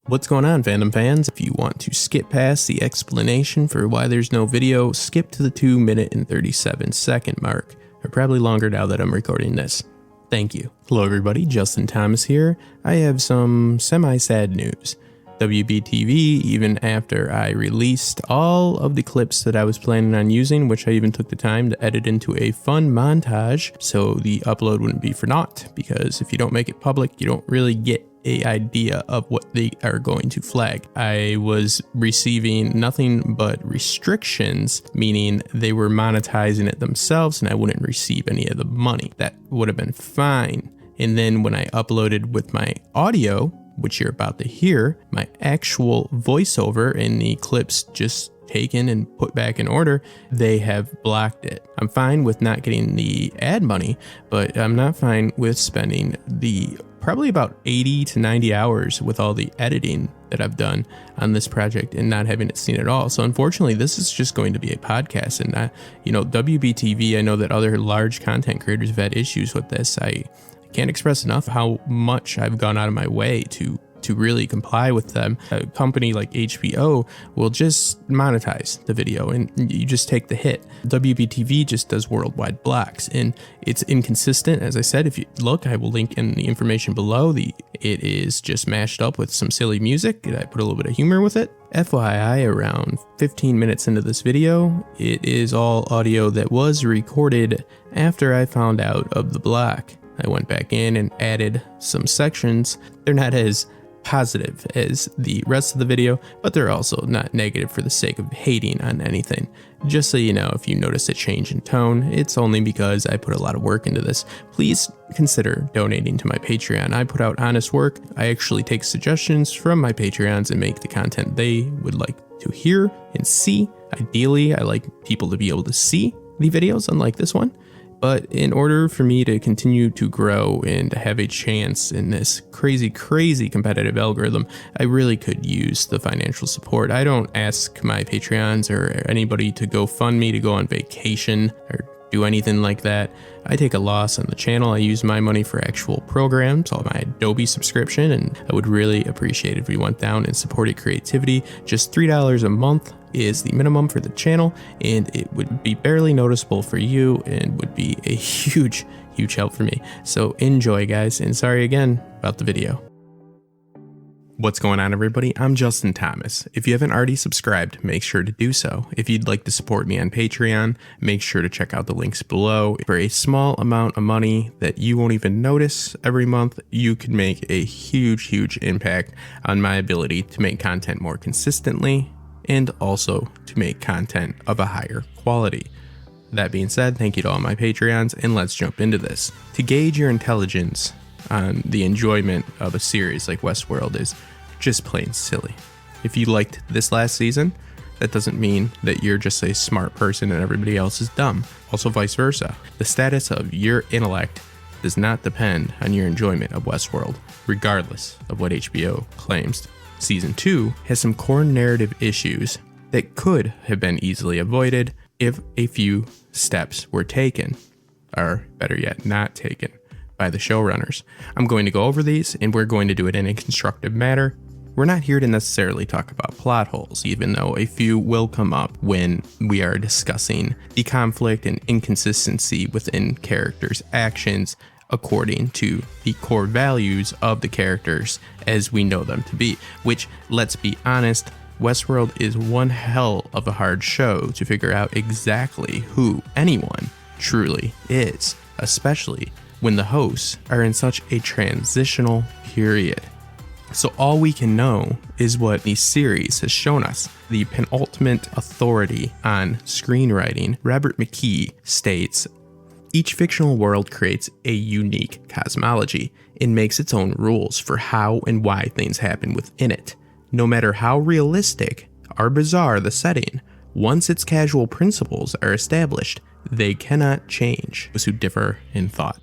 What's going on, Fandom fans? If you want to skip past the explanation for why there's no video, skip to the 2-minute and 37-second mark, or probably longer now that I'm recording this. Thank you. Hello everybody, Justin Thomas here. I have some semi-sad news. WBTV, even after I released all of the clips that I was planning on using, which I even took the time to edit into a fun montage so the upload wouldn't be for naught, because if you don't make it public, you don't really get an idea of what they are going to flag. I was receiving nothing but restrictions, meaning they were monetizing it themselves and I wouldn't receive any of the money. That would have been fine. And then when I uploaded with my audio, which you're about to hear, my actual voiceover in the clips just taken and put back in order, they have blocked it. I'm fine with not getting the ad money, but I'm not fine with spending the probably about 80 to 90 hours with all the editing that I've done on this project and not having it seen at all. So unfortunately, this is just going to be a podcast and not, WBTV, I know that other large content creators have had issues with this. I can't express enough how much I've gone out of my way to really comply with them. A company like HBO will just monetize the video and you just take the hit. WBTV just does worldwide blocks and it's inconsistent. As I said, if you look, I will link in the information below. It is just mashed up with some silly music and I put a little bit of humor with it. FYI, around 15 minutes into this video, it is all audio that was recorded after I found out of the block. I went back in and added some sections. They're not as positive as the rest of the video, but they're also not negative for the sake of hating on anything. Just so you know, if you notice a change in tone, it's only because I put a lot of work into this. Please consider donating to my Patreon. I put out honest work. I actually take suggestions from my Patreons and make the content they would like to hear and see. Ideally, I like people to be able to see the videos, unlike this one. But in order for me to continue to grow and to have a chance in this crazy competitive algorithm, I really could use the financial support. I don't ask my Patreons or anybody to go fund me to go on vacation or do anything like that. I take a loss on the channel. I use my money for actual programs, all my Adobe subscription, and I would really appreciate if you went down and supported creativity. Just $3 a month is the minimum for the channel, and it would be barely noticeable for you and would be a huge help for me. So enjoy, guys, and sorry again about the video. What's going on, everybody? I'm Justin Thomas. If you haven't already subscribed, make sure to do so. If you'd like to support me on Patreon, make sure to check out the links below. For a small amount of money that you won't even notice every month, you can make a huge impact on my ability to make content more consistently and also to make content of a higher quality. That being said, thank you to all my Patreons, and let's jump into this. To gauge your intelligence on the enjoyment of a series like Westworld is just plain silly. If you liked this last season, that doesn't mean that you're just a smart person and everybody else is dumb. Also vice versa. The status of your intellect does not depend on your enjoyment of Westworld, regardless of what HBO claims. Season 2 has some core narrative issues that could have been easily avoided if a few steps were taken, or better yet, not taken by the showrunners. I'm going to go over these and we're going to do it in a constructive manner. We're not here to necessarily talk about plot holes, even though a few will come up when we are discussing the conflict and inconsistency within characters' actions according to the core values of the characters as we know them to be, which, let's be honest, Westworld is one hell of a hard show to figure out exactly who anyone truly is, especially when the hosts are in such a transitional period. So all we can know is what the series has shown us. The penultimate authority on screenwriting, Robert McKay, states, each fictional world creates a unique cosmology and makes its own rules for how and why things happen within it. No matter how realistic or bizarre the setting, once its casual principles are established, they cannot change those who differ in thought.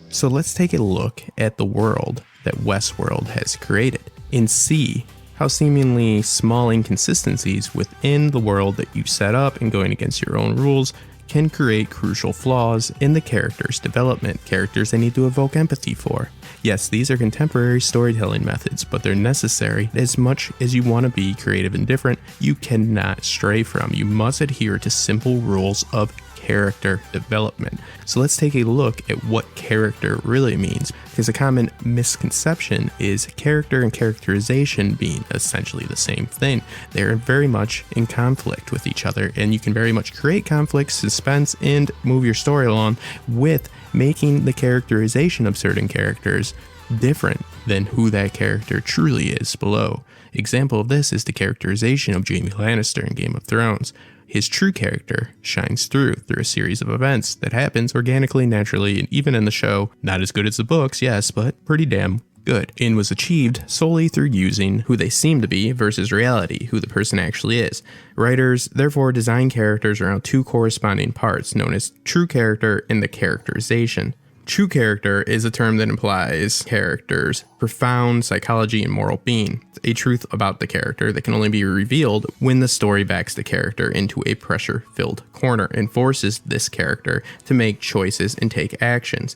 So let's take a look at the world that Westworld has created and see how seemingly small inconsistencies within the world that you set up and going against your own rules can create crucial flaws in the character's development, characters they need to evoke empathy for. Yes, these are contemporary storytelling methods, but they're necessary. As much as you want to be creative and different, you cannot stray from. You must adhere to simple rules of character development. So let's take a look at what character really means, because a common misconception is character and characterization being essentially the same thing. They're very much in conflict with each other, and you can very much create conflict, suspense, and move your story along with making the characterization of certain characters different than who that character truly is below. Example of this is the characterization of Jaime Lannister in Game of Thrones. His true character shines through a series of events that happens organically, naturally, and even in the show, not as good as the books, yes, but pretty damn good, and was achieved solely through using who they seem to be versus reality, who the person actually is. Writers therefore design characters around two corresponding parts, known as true character and the characterization. True character is a term that implies character's profound psychology and moral being, a truth about the character that can only be revealed when the story backs the character into a pressure-filled corner and forces this character to make choices and take actions.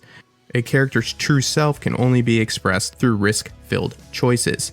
A character's true self can only be expressed through risk-filled choices.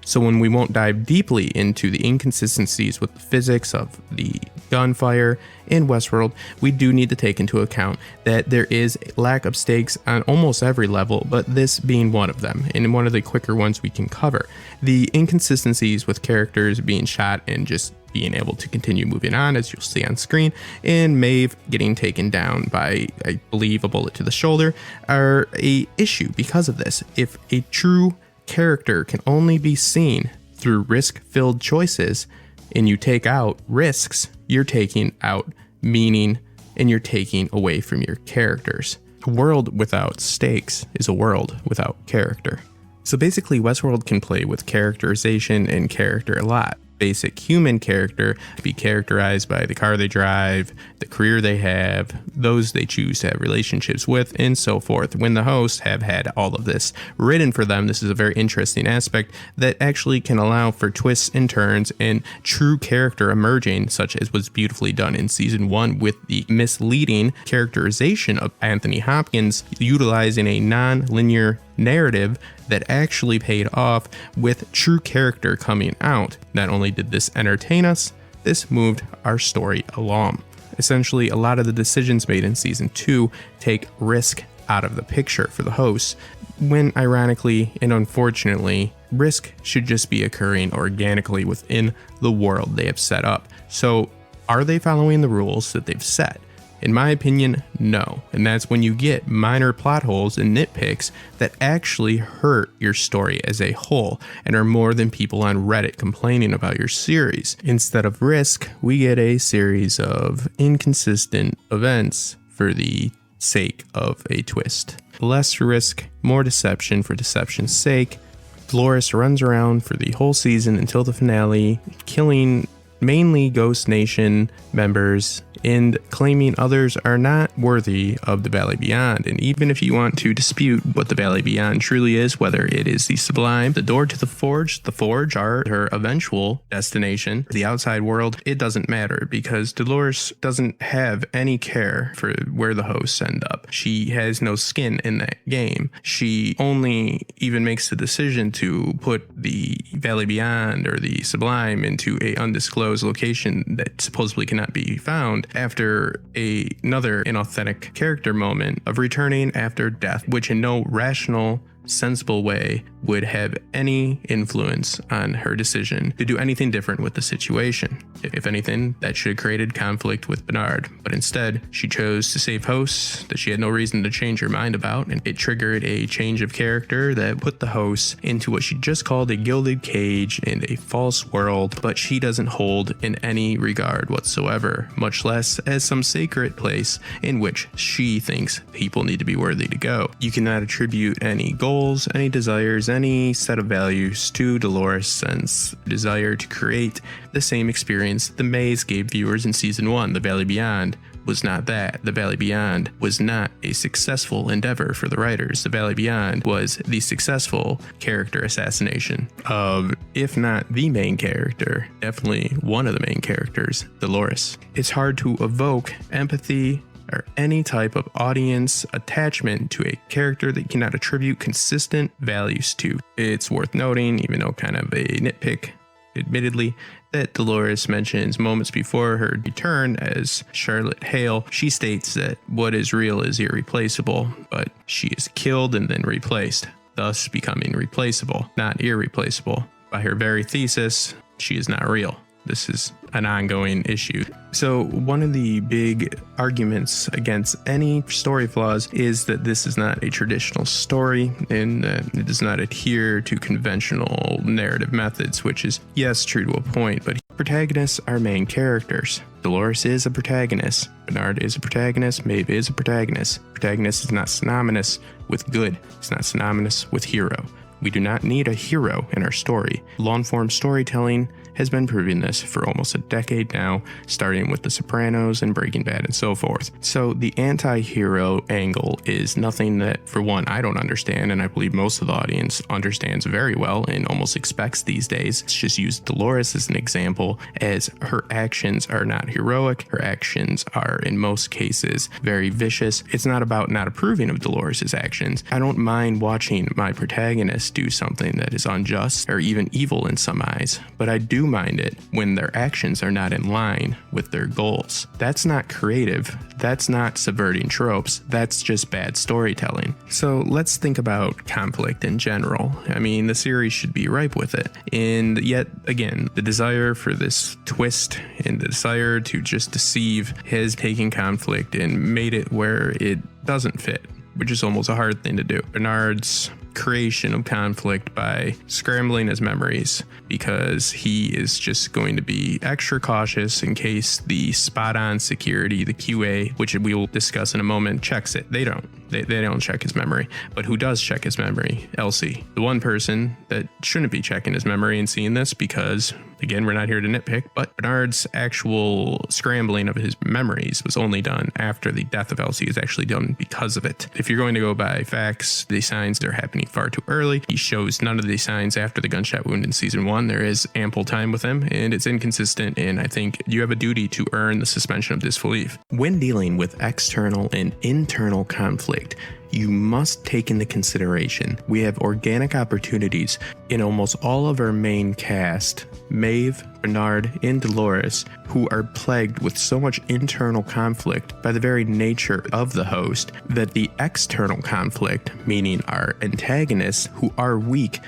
So when we won't dive deeply into the inconsistencies with the physics of the gunfire in Westworld, we do need to take into account that there is a lack of stakes on almost every level, but this being one of them, and one of the quicker ones we can cover. The inconsistencies with characters being shot and just being able to continue moving on, as you'll see on screen, and Maeve getting taken down by, I believe, a bullet to the shoulder, are a issue because of this. If a true character can only be seen through risk-filled choices, and you take out risks, you're taking out meaning, and you're taking away from your characters. A world without stakes is a world without character. So basically, Westworld can play with characterization and character a lot. Basic human character be characterized by the car they drive, the career they have, those they choose to have relationships with, and so forth. When the hosts have had all of this written for them, this is a very interesting aspect that actually can allow for twists and turns and true character emerging, such as was beautifully done in season 1 with the misleading characterization of Anthony Hopkins, utilizing a non-linear narrative that actually paid off with true character coming out. Not only did this entertain us, this moved our story along. Essentially, a lot of the decisions made in season 2 take risk out of the picture for the hosts, when ironically and unfortunately, risk should just be occurring organically within the world they have set up. So, are they following the rules that they've set? In my opinion, no. And that's when you get minor plot holes and nitpicks that actually hurt your story as a whole and are more than people on Reddit complaining about your series. Instead of risk, we get a series of inconsistent events for the sake of a twist. Less risk, more deception for deception's sake. Delores runs around for the whole season until the finale, killing mainly Ghost Nation members and claiming others are not worthy of the Valley Beyond. And even if you want to dispute what the Valley Beyond truly is, whether it is the Sublime, the door to the Forge are her eventual destination, the outside world, it doesn't matter, because Delores doesn't have any care for where the hosts end up. She has no skin in that game. She only even makes the decision to put the Valley Beyond or the Sublime into a undisclosed location that supposedly cannot be found after another inauthentic character moment of returning after death, which in no rational, sensible way would have any influence on her decision to do anything different with the situation. If anything, that should have created conflict with Bernard, but instead she chose to save hosts that she had no reason to change her mind about, and it triggered a change of character that put the hosts into what she just called a gilded cage and a false world, but she doesn't hold in any regard whatsoever, much less as some sacred place in which she thinks people need to be worthy to go. You cannot attribute any goals, any desires, any set of values to Delores' sense desire to create the same experience the Maze gave viewers in season 1, The Valley Beyond, was not that. The Valley Beyond was not a successful endeavor for the writers. The Valley Beyond was the successful character assassination of, if not the main character, definitely one of the main characters, Delores. It's hard to evoke empathy or any type of audience attachment to a character that you cannot attribute consistent values to. It's worth noting, even though kind of a nitpick, admittedly, that Delores mentions moments before her return as Charlotte Hale. She states that what is real is irreplaceable, but she is killed and then replaced, thus becoming replaceable, not irreplaceable. By her very thesis, she is not real. This is an ongoing issue. So one of the big arguments against any story flaws is that this is not a traditional story and that it does not adhere to conventional narrative methods, which is, yes, true to a point, but protagonists are main characters. Delores is a protagonist. Bernard is a protagonist. Maeve is a protagonist. Protagonist is not synonymous with good. It's not synonymous with hero. We do not need a hero in our story. Long-form storytelling has been proving this for almost a decade now, starting with The Sopranos and Breaking Bad and so forth. So the anti-hero angle is nothing that, for one, I don't understand, and I believe most of the audience understands very well and almost expects these days. Let's just use Delores as an example, as her actions are not heroic. Her actions are, in most cases, very vicious. It's not about not approving of Delores' actions. I don't mind watching my protagonist do something that is unjust or even evil in some eyes, but I do mind it when their actions are not in line with their goals. That's not creative. That's not subverting tropes. That's just bad storytelling. So let's think about conflict in general. I mean, the series should be ripe with it. And yet again, the desire for this twist and the desire to just deceive has taken conflict and made it where it doesn't fit, which is almost a hard thing to do. Bernard's creation of conflict by scrambling his memories because he is just going to be extra cautious in case the spot-on security, the QA, which we will discuss in a moment, checks it. They don't. They don't check his memory. But who does check his memory? Elsie. The one person that shouldn't be checking his memory and seeing this because, again, we're not here to nitpick, but Bernard's actual scrambling of his memories was only done after the death of Elsie is actually done because of it. If you're going to go by facts, the signs are happening far too early. He shows none of the signs after the gunshot wound in season 1. There is ample time with him, and it's inconsistent, and I think you have a duty to earn the suspension of disbelief. When dealing with external and internal conflict, you must take into consideration we have organic opportunities in almost all of our main cast, Maeve, Bernard, and Delores, who are plagued with so much internal conflict by the very nature of the host that the external conflict, meaning our antagonists who are weak,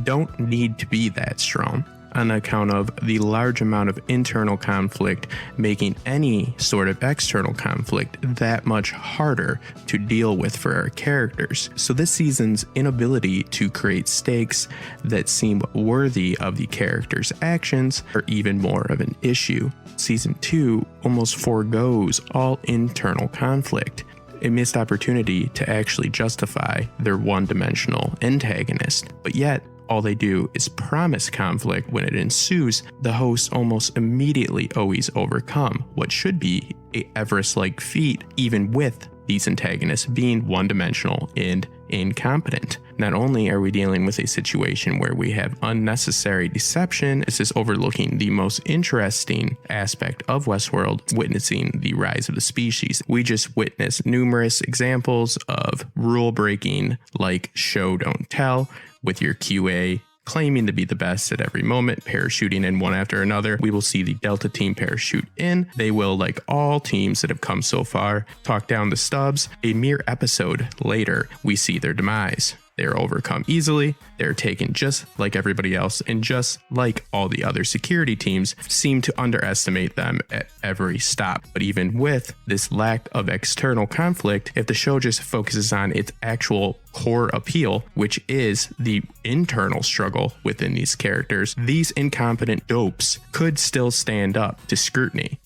don't need to be that strong, on account of the large amount of internal conflict making any sort of external conflict that much harder to deal with for our characters. So this season's inability to create stakes that seem worthy of the characters' actions are even more of an issue. Season 2 almost forgoes all internal conflict, a missed opportunity to actually justify their one-dimensional antagonist, but yet all they do is promise conflict. When it ensues, the hosts almost immediately always overcome what should be a Everest-like feat, even with these antagonists being one-dimensional and incompetent. Not only are we dealing with a situation where we have unnecessary deception, this is overlooking the most interesting aspect of Westworld, witnessing the rise of the species. We just witnessed numerous examples of rule breaking, like show don't tell, with your QA claiming to be the best at every moment, parachuting in one after another. We will see the Delta team parachute in. They will, like all teams that have come so far, talk down the Stubbs. A mere episode later, we see their demise. They're overcome easily, they're taken just like everybody else, and just like all the other security teams, seem to underestimate them at every stop. But even with this lack of external conflict, if the show just focuses on its actual core appeal, which is the internal struggle within these characters, these incompetent dopes could still stand up to scrutiny.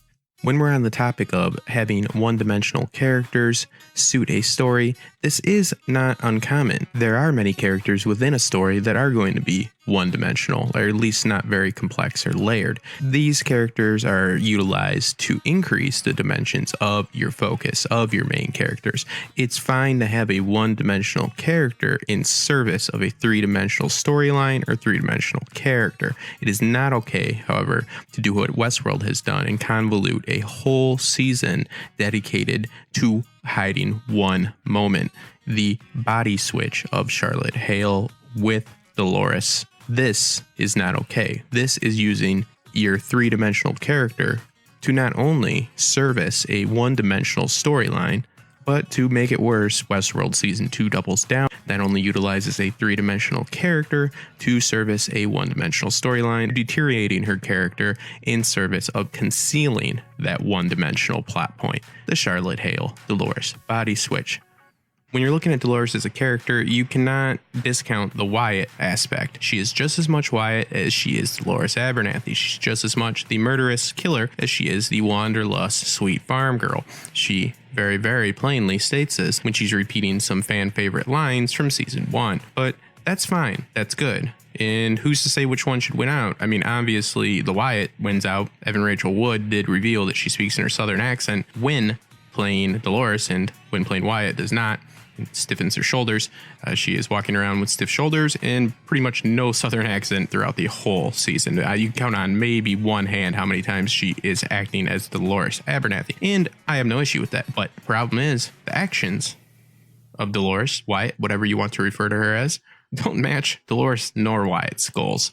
When we're on the topic of having one-dimensional characters suit a story, this is not uncommon. There are many characters within a story that are going to be one-dimensional, or at least not very complex or layered. These characters are utilized to increase the dimensions of your focus, of your main characters. It's fine to have a one-dimensional character in service of a three-dimensional storyline or three-dimensional character. It is not okay, however, to do what Westworld has done and convolute a whole season dedicated to hiding one moment, the body switch of Charlotte Hale with Delores. This is not okay. This is using your three-dimensional character to not only service a one-dimensional storyline, but to make it worse, Westworld Season 2 doubles down. That only utilizes a three-dimensional character to service a one-dimensional storyline, deteriorating her character in service of concealing that one-dimensional plot point. The Charlotte Hale, Delores, body switch. When you're looking at Delores as a character, you cannot discount the Wyatt aspect. She is just as much Wyatt as she is Dolores Abernathy. She's just as much the murderous killer as she is the wanderlust sweet farm girl. She very, very plainly states this when she's repeating some fan favorite lines from season 1. But that's fine. That's good. And who's to say which one should win out? I mean, obviously, the Wyatt wins out. Evan Rachel Wood did reveal that she speaks in her southern accent when playing Delores, and when playing Wyatt does not. Stiffens her shoulders. She is walking around with stiff shoulders and pretty much no southern accent throughout the whole season. You can count on maybe one hand how many times she is acting as Dolores Abernathy. And I have no issue with that. But the problem is the actions of Delores, Wyatt, whatever you want to refer to her as, don't match Delores nor Wyatt's goals.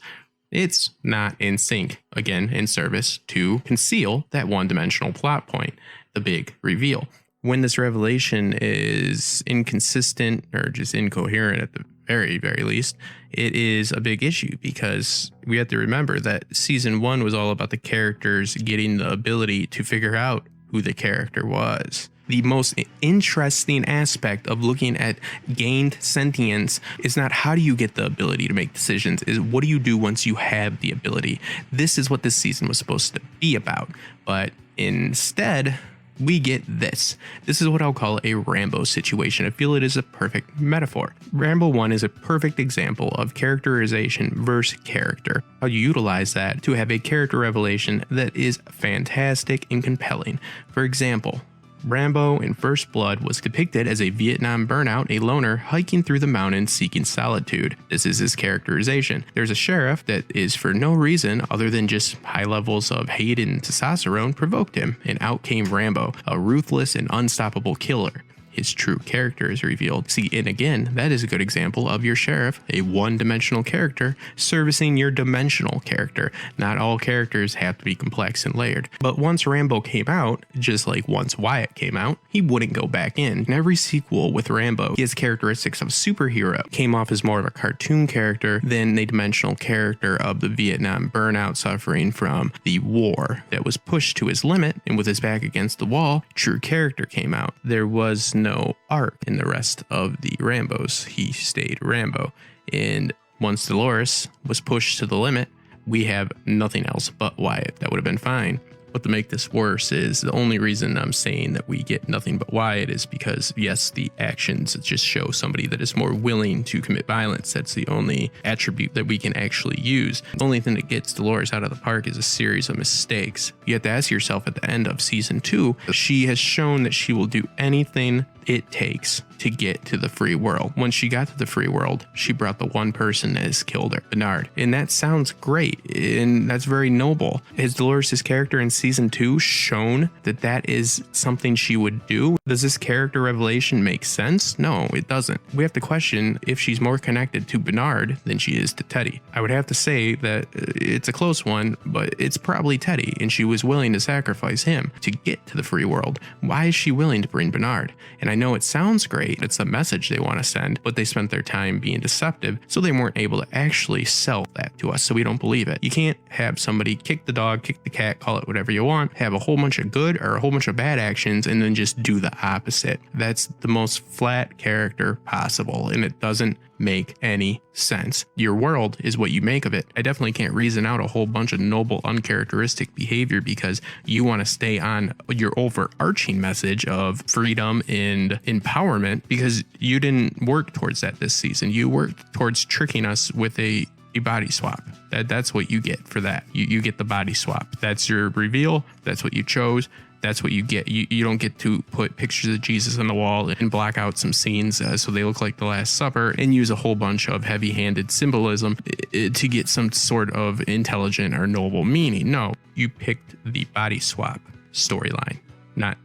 It's not in sync, again, in service to conceal that one-dimensional plot point, the big reveal. When this revelation is inconsistent or just incoherent at the very, very least, it is a big issue because we have to remember that season 1 was all about the characters getting the ability to figure out who the character was. The most interesting aspect of looking at gained sentience is not how do you get the ability to make decisions, is what do you do once you have the ability. This is what this season was supposed to be about, but instead we get this. This is what I'll call a Rambo situation. I feel it is a perfect metaphor. Rambo 1 is a perfect example of characterization versus character. How you utilize that to have a character revelation that is fantastic and compelling. For example, Rambo in First Blood was depicted as a Vietnam burnout, a loner hiking through the mountains seeking solitude. This is his characterization. There's a sheriff that is for no reason other than just high levels of hate and testosterone provoked him, and out came Rambo, a ruthless and unstoppable killer. His true character is revealed. See, and again, that is a good example of your sheriff, a one-dimensional character, servicing your dimensional character. Not all characters have to be complex and layered. But once Rambo came out, just like once Wyatt came out, he wouldn't go back in. In every sequel with Rambo, he has characteristics of superhero. Came off as more of a cartoon character than a dimensional character of the Vietnam burnout suffering from the war that was pushed to his limit, and with his back against the wall, true character came out. There was no arc in the rest of the Rambos. He stayed Rambo. And once Delores was pushed to the limit, we have nothing else but Wyatt. That would have been fine. But to make this worse is the only reason I'm saying that we get nothing but Wyatt is because, yes, the actions just show somebody that is more willing to commit violence. That's the only attribute that we can actually use. The only thing that gets Delores out of the park is a series of mistakes. You have to ask yourself at the end of season 2, she has shown that she will do anything it takes to get to the free world. When she got to the free world, she brought the one person that has killed her, Bernard. And that sounds great, and that's very noble. Has Dolores' character in season 2 shown that that is something she would do? Does this character revelation make sense? No, it doesn't. We have to question if she's more connected to Bernard than she is to Teddy. I would have to say that it's a close one, but it's probably Teddy, and she was willing to sacrifice him to get to the free world. Why is she willing to bring Bernard? And I know it sounds great, it's the message they want to send, but they spent their time being deceptive, so they weren't able to actually sell that to us, so we don't believe it. You can't have somebody kick the dog, kick the cat, call it whatever you want, have a whole bunch of good or a whole bunch of bad actions, and then just do the opposite. That's the most flat character possible, and it doesn't make any sense. Your world is what you make of it. I definitely can't reason out a whole bunch of noble, uncharacteristic behavior because you want to stay on your overarching message of freedom and empowerment because you didn't work towards that this season. You worked towards tricking us with a a body swap. That's what you get for that. You get the body swap. That's your reveal. That's what you chose. That's what you get. You don't get to put pictures of Jesus on the wall and block out some scenes so they look like the Last Supper and use a whole bunch of heavy-handed symbolism to get some sort of intelligent or noble meaning. No, you picked the body swap storyline, not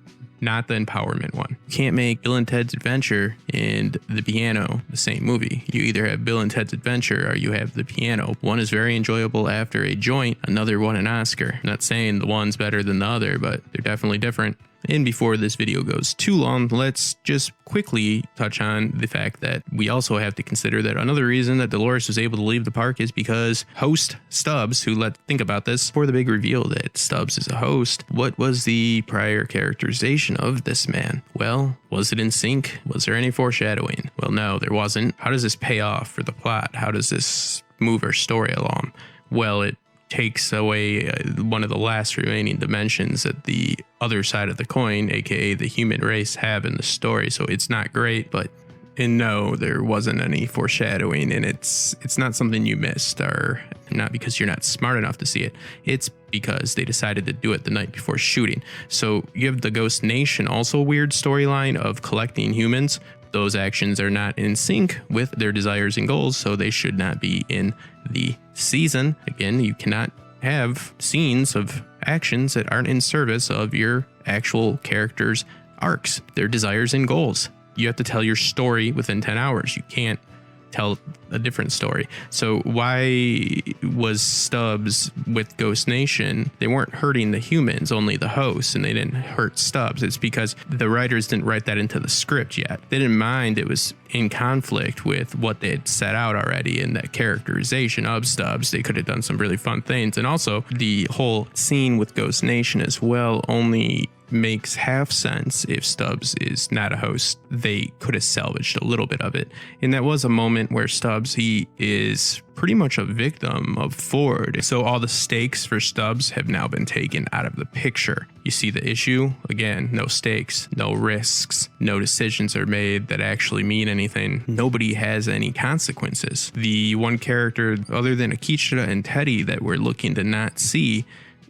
the empowerment one. You can't make Bill and Ted's Adventure and The Piano the same movie. You either have Bill and Ted's Adventure or you have The Piano. One is very enjoyable after a joint, another won an Oscar. I'm not saying the one's better than the other, but they're definitely different. And before this video goes too long, let's just quickly touch on the fact that we also have to consider that another reason that Delores was able to leave the park is because host Stubbs, think about this, for the big reveal that Stubbs is a host, what was the prior characterization of this man? Well, was it in sync? Was there any foreshadowing? Well, no, there wasn't. How does this pay off for the plot? How does this move our story along? Well, it takes away one of the last remaining dimensions that the other side of the coin, aka the human race, have in the story. So it's not great, and no, there wasn't any foreshadowing, and it's not something you missed, or not because you're not smart enough to see it. It's because they decided to do it the night before shooting. So you have the Ghost Nation, also a weird storyline of collecting humans. Those actions are not in sync with their desires and goals, so they should not be in the season. Again, you cannot have scenes of actions that aren't in service of your actual characters' arcs, their desires and goals. You have to tell your story within 10 hours. You can't tell a different story. So why was Stubbs with Ghost Nation? They weren't hurting the humans, only the hosts, and they didn't hurt Stubbs. It's because the writers didn't write that into the script yet. They didn't mind it was in conflict with what they had set out already in that characterization of Stubbs. They could have done some really fun things. And also the whole scene with Ghost Nation as well only makes half sense if Stubbs is not a host. They could have salvaged a little bit of it. And that was a moment where Stubbs, he is pretty much a victim of Ford. So all the stakes for Stubbs have now been taken out of the picture. You see the issue? Again, no stakes, no risks, no decisions are made that actually mean anything. Nobody has any consequences. The one character other than Akichita and Teddy that we're looking to not see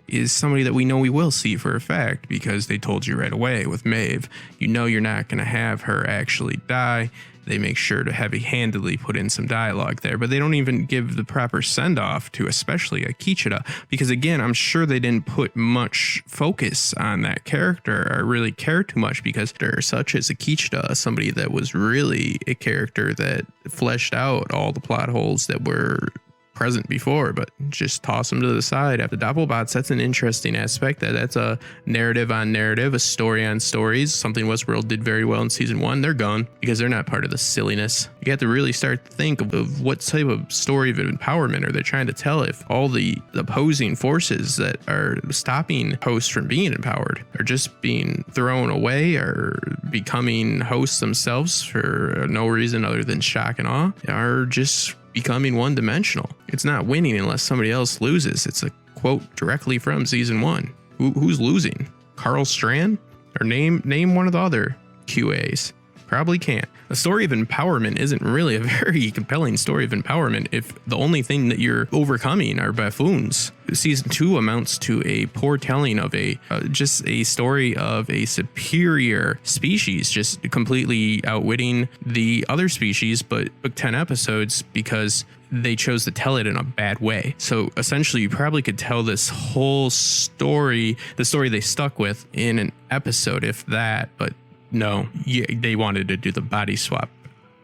is somebody that we know we will see for a fact, because they told you right away with Maeve, you know you're not going to have her actually die. They make sure to heavy-handedly put in some dialogue there, but they don't even give the proper send-off to especially Akichita, because again, I'm sure they didn't put much focus on that character or really care too much, because they're such as Akichita, somebody that was really a character that fleshed out all the plot holes that were present before, but just toss them to the side. After Doppelbots, that's an interesting aspect. That's a narrative on narrative, a story on stories, something Westworld did very well in season 1. They're gone because they're not part of the silliness. You have to really start to think of what type of story of empowerment are they trying to tell if all the opposing forces that are stopping hosts from being empowered are just being thrown away or becoming hosts themselves for no reason other than shock and awe, are just becoming one-dimensional. It's not winning unless somebody else loses. It's a quote directly from season 1. Who's losing? Carl Strahan? Or name one of the other QAs. Probably can't. A story of empowerment isn't really a very compelling story of empowerment if the only thing that you're overcoming are buffoons. Season 2 amounts to a poor telling of just a story of a superior species just completely outwitting the other species, but took 10 episodes because they chose to tell it in a bad way. So essentially you probably could tell this whole story, the story they stuck with, in an episode, if that, but no, they wanted to do the body swap,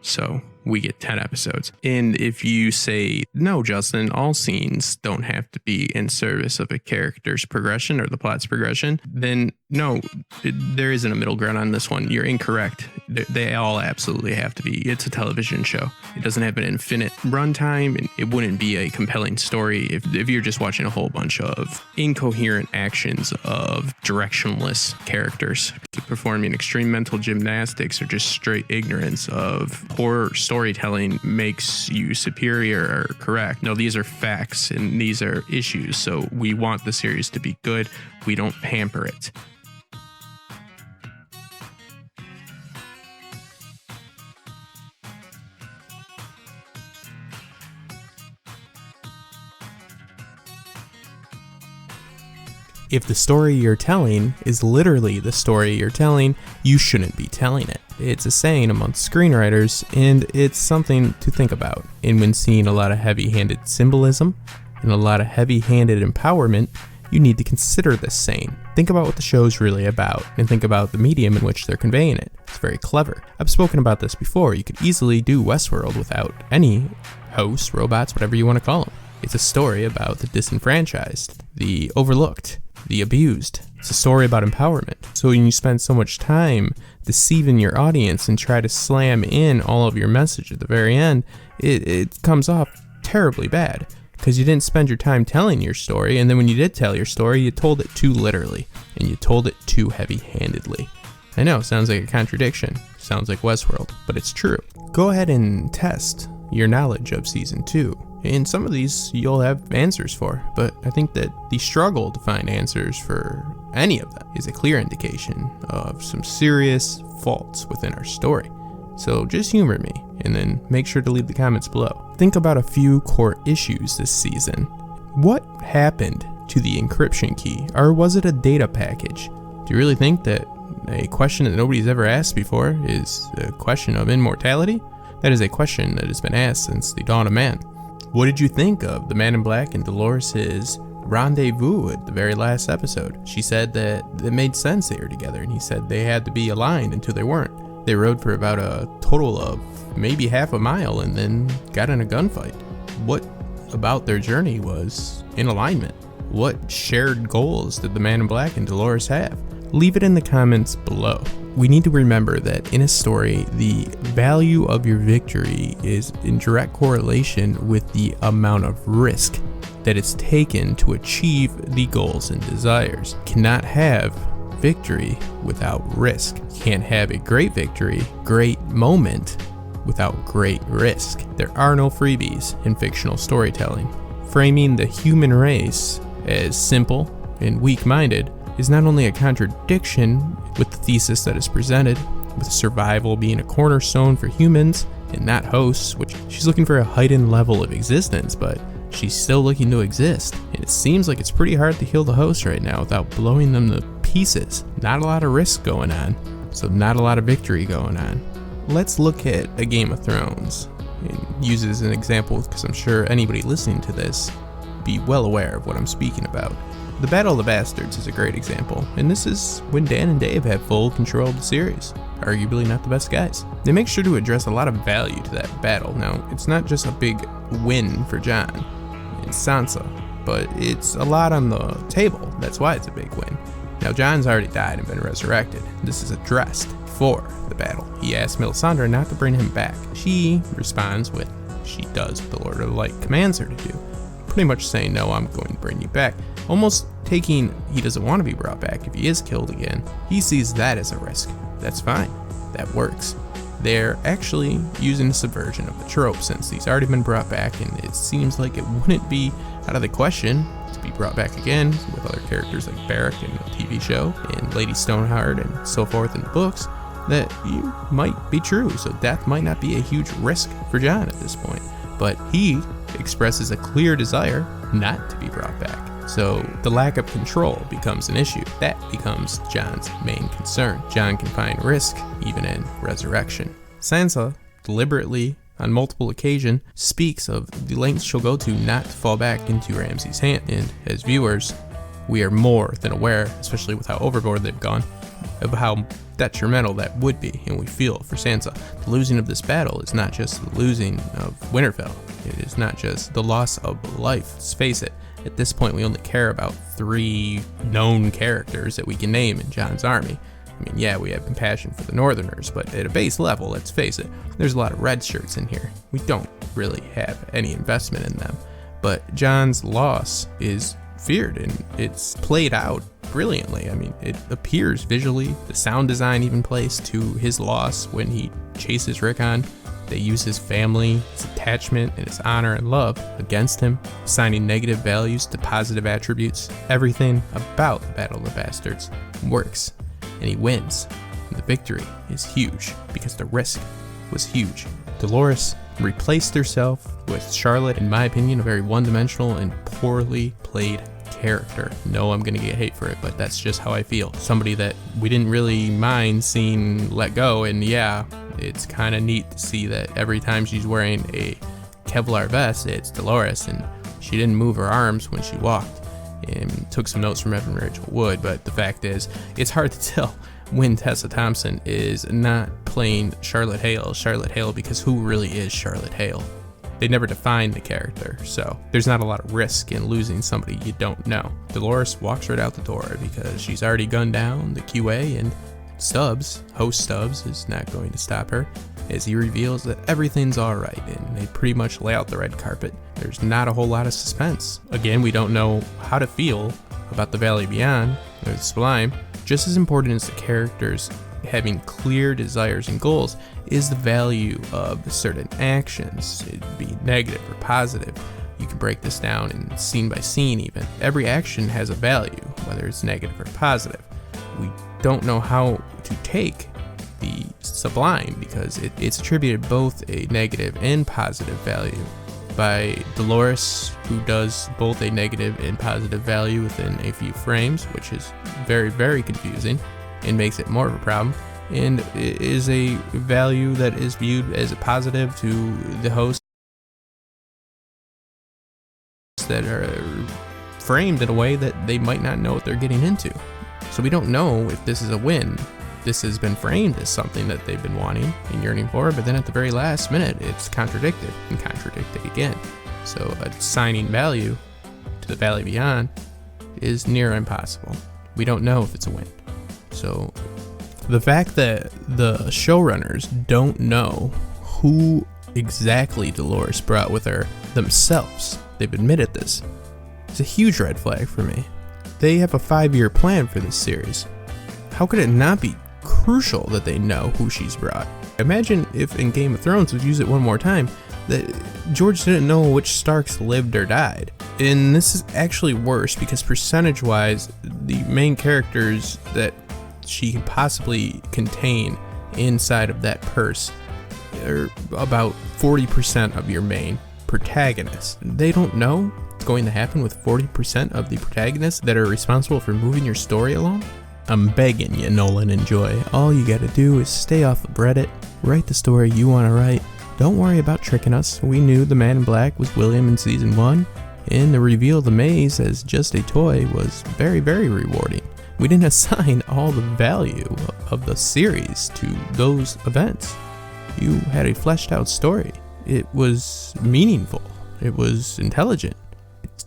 so we get 10 episodes. And if you say, no, Justin, all scenes don't have to be in service of a character's progression or the plot's progression, then no, there isn't a middle ground on this one. You're incorrect. They all absolutely have to be. It's a television show. It doesn't have an infinite runtime, and it wouldn't be a compelling story if you're just watching a whole bunch of incoherent actions of directionless characters performing extreme mental gymnastics or just straight ignorance of poor storytelling makes you superior or correct. No, these are facts and these are issues. So we want the series to be good. We don't pamper it. If the story you're telling is literally the story you're telling, you shouldn't be telling it. It's a saying amongst screenwriters, and it's something to think about. And when seeing a lot of heavy-handed symbolism and a lot of heavy-handed empowerment, you need to consider this saying. Think about what the show's really about, and think about the medium in which they're conveying it. It's very clever. I've spoken about this before. You could easily do Westworld without any hosts, robots, whatever you want to call them. It's a story about the disenfranchised, the overlooked, the abused. It's a story about empowerment. So when you spend so much time deceiving your audience and try to slam in all of your message at the very end, it comes off terribly bad because you didn't spend your time telling your story, and then when you did tell your story, you told it too literally and you told it too heavy-handedly. I know, sounds like a contradiction. Sounds like Westworld, but it's true. Go ahead and test your knowledge of Season 2. And some of these you'll have answers for, but I think that the struggle to find answers for any of them is a clear indication of some serious faults within our story. So just humor me, and then make sure to leave the comments below. Think about a few core issues this season. What happened to the encryption key, or was it a data package? Do you really think that a question that nobody's ever asked before is a question of immortality? That is a question that has been asked since the dawn of man. What did you think of the Man in Black and Delores' rendezvous at the very last episode? She said that it made sense they were together, and he said they had to be aligned until they weren't. They rode for about a total of maybe half a mile and then got in a gunfight. What about their journey was in alignment? What shared goals did the Man in Black and Delores have? Leave it in the comments below. We need to remember that in a story, the value of your victory is in direct correlation with the amount of risk that it's taken to achieve the goals and desires. You cannot have victory without risk. You can't have a great victory, great moment without great risk. There are no freebies in fictional storytelling. Framing the human race as simple and weak-minded is not only a contradiction with the thesis that is presented, with survival being a cornerstone for humans and not hosts, which she's looking for a heightened level of existence, but she's still looking to exist. And it seems like it's pretty hard to heal the hosts right now without blowing them to pieces. Not a lot of risk going on, so not a lot of victory going on. Let's look at a Game of Thrones and use it as an example because I'm sure anybody listening to this will be well aware of what I'm speaking about. The Battle of the Bastards is a great example, and this is when Dan and Dave have full control of the series. Arguably not the best guys. They make sure to address a lot of value to that battle. Now, it's not just a big win for Jon and Sansa, but it's a lot on the table. That's why it's a big win. Now, Jon's already died and been resurrected. This is addressed for the battle. He asks Melisandre not to bring him back. She responds with, she does what the Lord of the Light commands her to do. Pretty much saying, no, I'm going to bring you back. Almost taking, he doesn't want to be brought back if he is killed again. He sees that as a risk. That's fine. That works. They're actually using a subversion of the trope since he's already been brought back, and it seems like it wouldn't be out of the question to be brought back again with other characters like Beric in the TV show and Lady Stoneheart and so forth in the books, that you might be true. So death might not be a huge risk for Jon at this point, but he expresses a clear desire not to be brought back. So the lack of control becomes an issue. That becomes Jon's main concern. Jon can find risk even in resurrection. Sansa deliberately, on multiple occasions, speaks of the lengths she'll go to not to fall back into Ramsay's hand. And as viewers, we are more than aware, especially with how overboard they've gone, of how detrimental that would be, and we feel for Sansa. The losing of this battle is not just the losing of Winterfell. It is not just the loss of life. Let's face it, at this point we only care about 3 known characters that we can name in Jon's army. I mean, yeah, we have compassion for the Northerners, but at a base level, let's face it, there's a lot of red shirts in here. We don't really have any investment in them. But Jon's loss is feared, and it's played out brilliantly. I mean, it appears visually. The sound design even plays to his loss when he chases Rickon. They use his family, his attachment, and his honor and love against him, assigning negative values to positive attributes. Everything about the Battle of the Bastards works, and he wins. And the victory is huge because the risk was huge. Delores replaced herself with Charlotte, in my opinion, a very one-dimensional and poorly played character. No, I'm gonna get hate for it, but that's just how I feel. Somebody that we didn't really mind seeing let go, and yeah, it's kind of neat to see that every time she's wearing a Kevlar vest, it's Delores, and she didn't move her arms when she walked. And took some notes from Evan Rachel Wood, but the fact is, it's hard to tell when Tessa Thompson is not playing Charlotte Hale, because who really is Charlotte Hale? They never defined the character, so there's not a lot of risk in losing somebody you don't know. Delores walks right out the door because she's already gunned down the QA, and Stubbs, host Stubbs, is not going to stop her as he reveals that everything's alright, and they pretty much lay out the red carpet. There's not a whole lot of suspense. Again, we don't know how to feel about the Valley Beyond, or the Sublime. Just as important as the characters having clear desires and goals is the value of certain actions. It'd be negative or positive. You can break this down in scene by scene even. Every action has a value, whether it's negative or positive. We don't know how to take the Sublime because it's attributed both a negative and positive value by Delores, who does both a negative and positive value within a few frames, which is very, very confusing and makes it more of a problem, and is a value that is viewed as a positive to the hosts that are framed in a way that they might not know what they're getting into. So we don't know if this is a win. This has been framed as something that they've been wanting and yearning for, but then at the very last minute, it's contradicted and contradicted again. So assigning value to the Valley Beyond is near impossible. We don't know if it's a win. So the fact that the showrunners don't know who exactly Delores brought with her themselves, they've admitted this, is a huge red flag for me. They have a 5-year plan for this series. How could it not be crucial that they know who she's brought? Imagine if in Game of Thrones, we'd use it one more time, that George didn't know which Starks lived or died. And this is actually worse because percentage-wise, the main characters that she can possibly contain inside of that purse are about 40% of your main protagonists. They don't know what's going to happen with 40% of the protagonists that are responsible for moving your story along. I'm begging you, Nolan and Joy, all you gotta do is stay off of Reddit, write the story you want to write. Don't worry about tricking us. We knew the Man in Black was William in season 1, and the reveal of the maze as just a toy was very, very rewarding. We didn't assign all the value of the series to those events. You had a fleshed out story. It was meaningful. It was intelligent.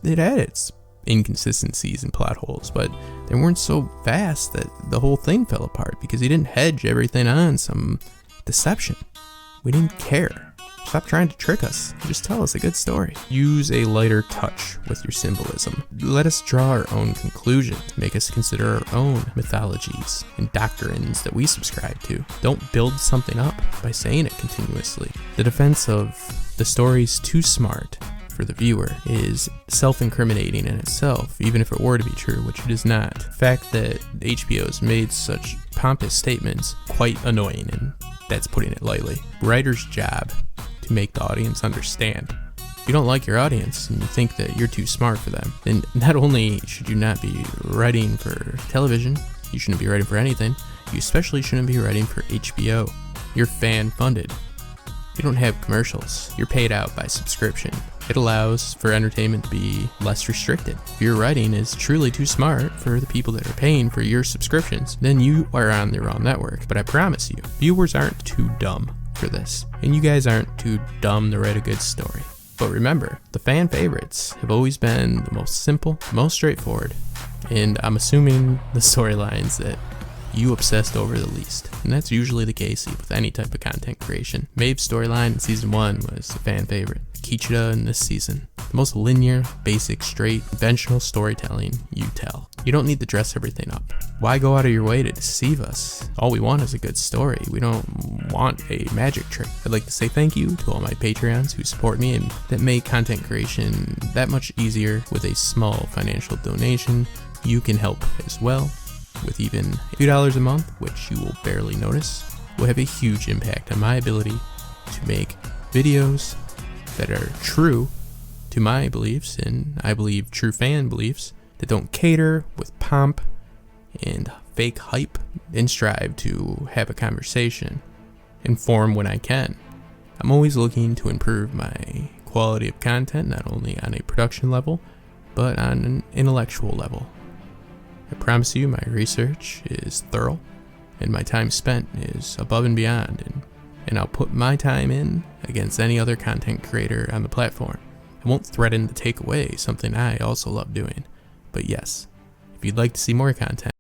It had its inconsistencies and plot holes, but they weren't so vast that the whole thing fell apart because he didn't hedge everything on some deception. We didn't care. Stop trying to trick us. Just tell us a good story. Use a lighter touch with your symbolism. Let us draw our own conclusions. Make us consider our own mythologies and doctrines that we subscribe to. Don't build something up by saying it continuously. The defense of the story's too smart for the viewer is self-incriminating in itself, even if it were to be true, which it is not. The fact that HBO has made such pompous statements quite annoying, and that's putting it lightly. Writer's job to make the audience understand. If you don't like your audience and you think that you're too smart for them, then not only should you not be writing for television, you shouldn't be writing for anything, you especially shouldn't be writing for HBO. You're fan-funded. You don't have commercials. You're paid out by subscription. It allows for entertainment to be less restricted. If your writing is truly too smart for the people that are paying for your subscriptions, then you are on the wrong network. But I promise you, viewers aren't too dumb for this. And you guys aren't too dumb to write a good story. But remember, the fan favorites have always been the most simple, most straightforward, and I'm assuming the storylines that you obsessed over the least. And that's usually the case with any type of content creation. Maeve's storyline in season 1 was a fan favorite. Kichida in this season. The most linear, basic, straight, conventional storytelling you tell. You don't need to dress everything up. Why go out of your way to deceive us? All we want is a good story. We don't want a magic trick. I'd like to say thank you to all my Patreons who support me and that make content creation that much easier with a small financial donation. You can help as well. With even $2 a month, which you will barely notice, will have a huge impact on my ability to make videos that are true to my beliefs, and I believe true fan beliefs, that don't cater with pomp and fake hype and strive to have a conversation, inform when I can. I'm always looking to improve my quality of content, not only on a production level, but on an intellectual level. I promise you my research is thorough, and my time spent is above and beyond, and I'll put my time in against any other content creator on the platform. I won't threaten to take away something I also love doing. But yes, if you'd like to see more content,